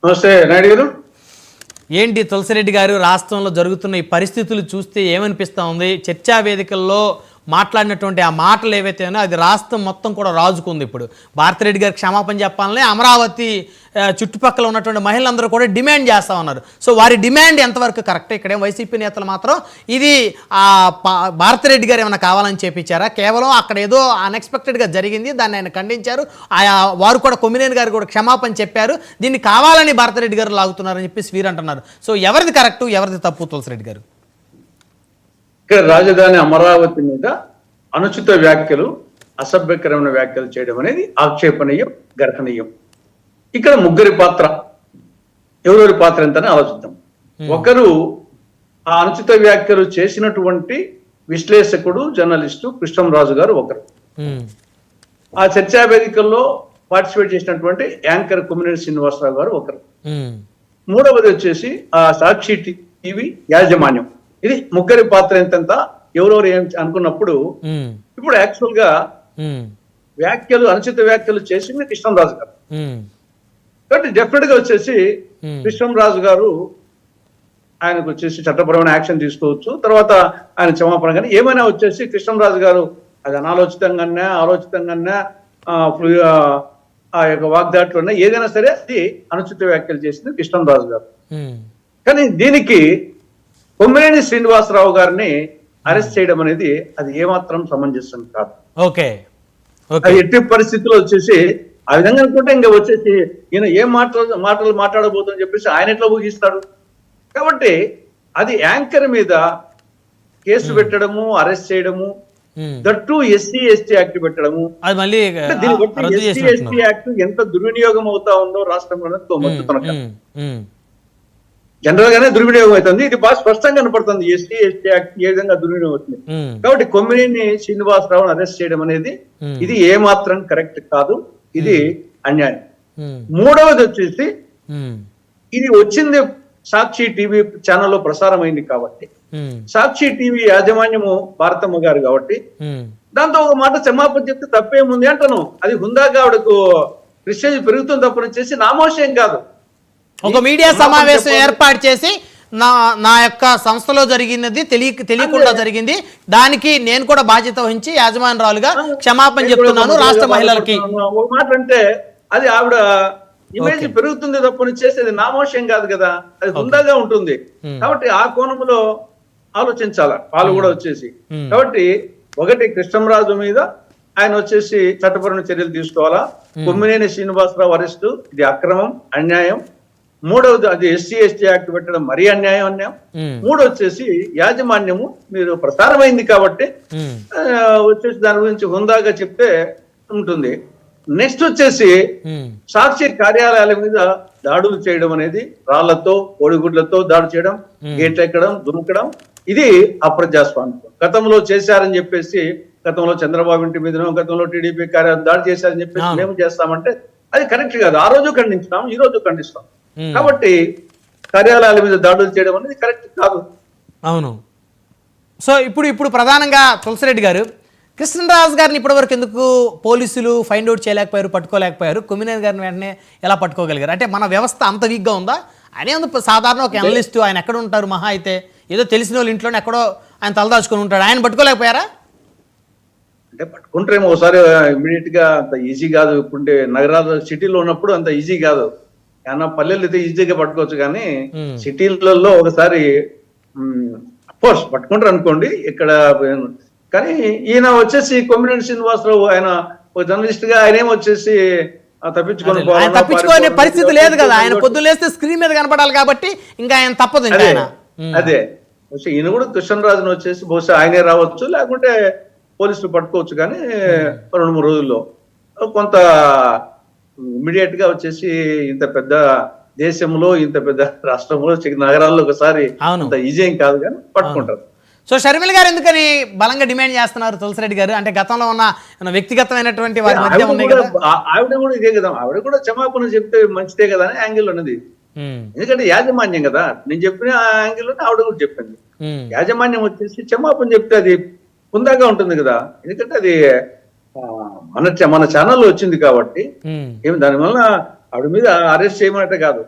నమస్తే నాయుడు గారు. ఏంటి తులసిరెడ్డి గారు, రాష్ట్రంలో జరుగుతున్న ఈ పరిస్థితులు చూస్తే ఏమనిపిస్తూ ఉంది? చర్చా వేదికల్లో మాట్లాడినటువంటి ఆ మాటలు ఏవైతే ఉన్నాయో అది రాష్ట్రం మొత్తం కూడా రాజుకుంది. ఇప్పుడు భారతిరెడ్డి గారికి క్షమాపణ చెప్పాలని అమరావతి చుట్టుపక్కల ఉన్నటువంటి మహిళలందరూ కూడా డిమాండ్ చేస్తూ ఉన్నారు. సో వారి డిమాండ్ ఎంతవరకు కరెక్ట్? ఇక్కడే వైసీపీ నేతలు మాత్రం ఇది భారతిరెడ్డి గారు ఏమైనా కావాలని చేపించారా? కేవలం అక్కడ ఏదో అన్ఎక్స్పెక్టెడ్గా జరిగింది, దాన్ని ఆయన ఖండించారు. వారు కూడా కొమ్మినేని గారు కూడా క్షమాపణ చెప్పారు. దీన్ని కావాలని భారతిరెడ్డి గారు లాగుతున్నారని చెప్పేసి వీరు అంటున్నారు. సో ఎవరిది కరెక్టు, ఎవరిది తప్పు తులసిరెడ్డి గారు? ఇక్కడ రాజధాని అమరావతి మీద అనుచిత వ్యాఖ్యలు, అసభ్యకరమైన వ్యాఖ్యలు చేయడం అనేది ఆక్షేపణీయం, గర్హనీయం. ఇక్కడ ముగ్గురి పాత్ర, ఎవరెవరి పాత్ర ఎంతని ఆలోచిద్దాం. ఒకరు ఆ అనుచిత వ్యాఖ్యలు చేసినటువంటి విశ్లేషకుడు, జర్నలిస్టు కృష్ణంరాజు గారు ఒకరు. ఆ చర్చా వేదికల్లో పార్టిసిపేట్ చేసినటువంటి యాంకర్ కొమ్మినేని శ్రీనివాసరావు గారు ఒకరు. మూడవది వచ్చేసి ఆ సాక్షి టీవీ యాజమాన్యం. ఇది ముగ్గురి పాత్ర ఎంతెంత, ఎవరెవరు ఏం అనుకున్నప్పుడు ఇప్పుడు యాక్చువల్ గా వ్యాఖ్యలు, అనుచిత వ్యాఖ్యలు చేసింది కృష్ణంరాజు గారు. కాబట్టి డెఫినెట్ గా వచ్చేసి కృష్ణంరాజు గారు ఆయనకు వచ్చేసి చట్టపరమైన యాక్షన్ తీసుకోవచ్చు. తర్వాత ఆయన క్షమాపణ, కానీ ఏమైనా వచ్చేసి కృష్ణంరాజు గారు అది అనాలోచితంగానే, ఆలోచితంగానే ఆ యొక్క వాగ్దాట్లు ఏదైనా సరే అది అనుచిత వ్యాఖ్యలు చేసింది కృష్ణంరాజు గారు. కానీ దీనికి కొమ్మినేని శ్రీనివాసరావు గారిని అరెస్ట్ చేయడం అనేది అది ఏమాత్రం సమంజసం కాదు. అది ఎట్టి పరిస్థితుల్లో వచ్చేసి ఆ విధంగా అనుకుంటే ఇంకా వచ్చేసి ఈయన ఏం మాటలు మాట్లాడబోతుందని చెప్పేసి ఆయన ఎట్లా ఊహిస్తాడు. కాబట్టి అది యాంకర్ మీద కేసు పెట్టడము, అరెస్ట్ చేయడము, దట్టు ఎస్సీ ఎస్టీ యాక్ట్ పెట్టడము, దీన్ని బట్టి ఎస్సీ ఎస్టీ యాక్ట్ ఎంత దుర్వినియోగం అవుతా ఉందో రాష్ట్రంలో జనరల్ గానే దుర్వినియోగం అవుతుంది. ఇది బాగా స్పష్టంగా కనపడుతుంది ఎస్సీ ఎస్టీ యాక్ట్ ఏ విధంగా దుర్వినియోగం అవుతుంది. కాబట్టి కొమ్మినేని శ్రీనివాసరావును అరెస్ట్ చేయడం అనేది ఇది ఏమాత్రం కరెక్ట్ కాదు, ఇది అన్యాయం. మూడవది వచ్చేసి ఇది వచ్చింది సాక్షి టీవీ ఛానల్లో ప్రసారం అయింది కాబట్టి, సాక్షి టీవీ యాజమాన్యము భారతమ్మ గారు కాబట్టి దాంతో ఒక మాట క్షమాపణ చెప్తే తప్పేముంది అంటాను. అది హుందాగా ఆవిడకు ప్రెస్టేజ్ పెరుగుతుంది తప్పని చేసి నామోషం కాదు. ఒక మీడియా సమావేశం ఏర్పాటు చేసి నా యొక్క సంస్థలో జరిగినది తెలియకుండా జరిగింది, దానికి నేను కూడా బాధ్యత వహించి యాజమాన్యాలుగా క్షమాపణ చెప్తున్నాను రాష్ట్ర మహిళలకి. ఒక మాట అంటే అది ఆవిడ ఇమేజ్ పెరుగుతుంది తప్పని చేసేది నామోషం కాదు కదా, అది హుందాగా ఉంటుంది. కాబట్టి ఆ కోణంలో ఆలోచించాల వాళ్ళు కూడా వచ్చేసి. కాబట్టి ఒకటి కృష్ణంరాజు మీద ఆయన వచ్చేసి చట్టపరమైన చర్యలు తీసుకోవాలా. కొమ్మినేని శ్రీనివాసరావు అరెస్టు ఇది అక్రమం, అన్యాయం. మూడవది అది ఎస్సీ ఎస్టీ యాక్ట్ పెట్టడం మరీ అన్యాయం. మూడు వచ్చేసి యాజమాన్యము మీరు ప్రసారమైంది కాబట్టి వచ్చేసి దాని గురించి హుందాగా చెప్తే ఉంటుంది. నెక్స్ట్ వచ్చేసి సాక్షి కార్యాలయాల మీద దాడులు చేయడం అనేది, రాళ్లతో కోడిగుడ్లతో దాడి చేయడం, గేట్లు ఎక్కడం, దునకడం, ఇది అప్రజాస్వామికం. గతంలో చేశారని చెప్పేసి, గతంలో చంద్రబాబు ఇంటి మీదనో, గతంలో టీడీపీ కార్యాలయం దాడి చేశారని చెప్పేసి మేము చేస్తామంటే అది కరెక్ట్ కాదు. ఆ రోజు ఖండించినాం, ఈ రోజు ఖండిస్తాం. కాబట్టి కార్యాలయాల మీద దాడులు చేయడం అనేది కరెక్ట్ కాదు. అవును. సో ఇప్పుడు ప్రధానంగా తులసిరెడ్డి గారు, కృష్ణరాజు గారిని ఇప్పటివరకు ఎందుకు పోలీసులు ఫైండ్ అవుట్ చేయలేకపోయారు, పట్టుకోలేకపోయారు? కొమ్మినేని గారిని వెంటనే ఎలా పట్టుకోగలిగారు? అంటే మన వ్యవస్థ అంత వీక్గా ఉందా? ఆయన సాధారణ ఒక అనలిస్టు, ఆయన ఎక్కడ ఉంటారు? మహా అయితే ఏదో తెలిసిన వాళ్ళ ఇంట్లోనే ఎక్కడో ఆయన తలదాచుకొని ఉంటాడు, ఆయన పట్టుకోలేకపోయారా? అంటే పట్టుకుంటారేమో ఒకసారి, ఇమీడియట్ గా అంత ఈజీ కాదు. ఇప్పుడు నగరాలు సిటీలో ఉన్నప్పుడు అంత ఈజీ కాదు. ఏమన్నా పల్లెలు అయితే ఈజీగా పట్టుకోవచ్చు, కానీ సిటీలలో ఒకసారి అఫ్కోర్స్ పట్టుకుంటారు అనుకోండి ఇక్కడ. కానీ ఈయన వచ్చేసి కొమ్మినేని శ్రీనివాసరావు ఆయన ఒక జర్నలిస్ట్ గా ఆయన వచ్చేసి తప్పించుకునే పరిస్థితి లేదు కదా. ఆయన పొద్దులేస్తే స్క్రీన్ మీద కనపడాలి కాబట్టి ఇంకా ఆయన తప్పదు. అదే ఈయన కూడా కృష్ణరాజును వచ్చేసి బహుశా ఆయనే రావచ్చు, లేకుంటే పోలీసులు పట్టుకోవచ్చు. కానీ 2-3 రోజుల్లో కొంత ఇమీడియట్ గా వచ్చేసి ఇంత పెద్ద దేశంలో, ఇంత పెద్ద రాష్ట్రంలో, నగరాల్లో ఒకసారి అంత ఈజీ ఏం కాదు, కానీ పట్టుకుంటారు. సో షర్మిల గారు ఎందుకని బలంగా డిమాండ్ చేస్తున్నారు తులసిరెడ్డి గారు? అంటే గతంలో ఉన్న వ్యక్తిగతమైనటువంటి వారి మధ్య ఉన్నాయి కదా. ఆవిడ కూడా ఇదే కదా, ఆవిడ కూడా క్షమాపణ చెప్తే మంచిదే కదా అని యాంగిల్ ఉన్నది. ఎందుకంటే యాజమాన్యం కదా, నేను చెప్పిన యాంగిల్ ఆవిడ కూడా చెప్పింది. యాజమాన్యం వచ్చేసి క్షమాపణ చెప్తే అది హుందాగా ఉంటుంది కదా. ఎందుకంటే అది మన ఛానల్లో వచ్చింది కాబట్టి దానివల్ల ఆవిడ మీద అరెస్ట్ చేయమంటే కాదు,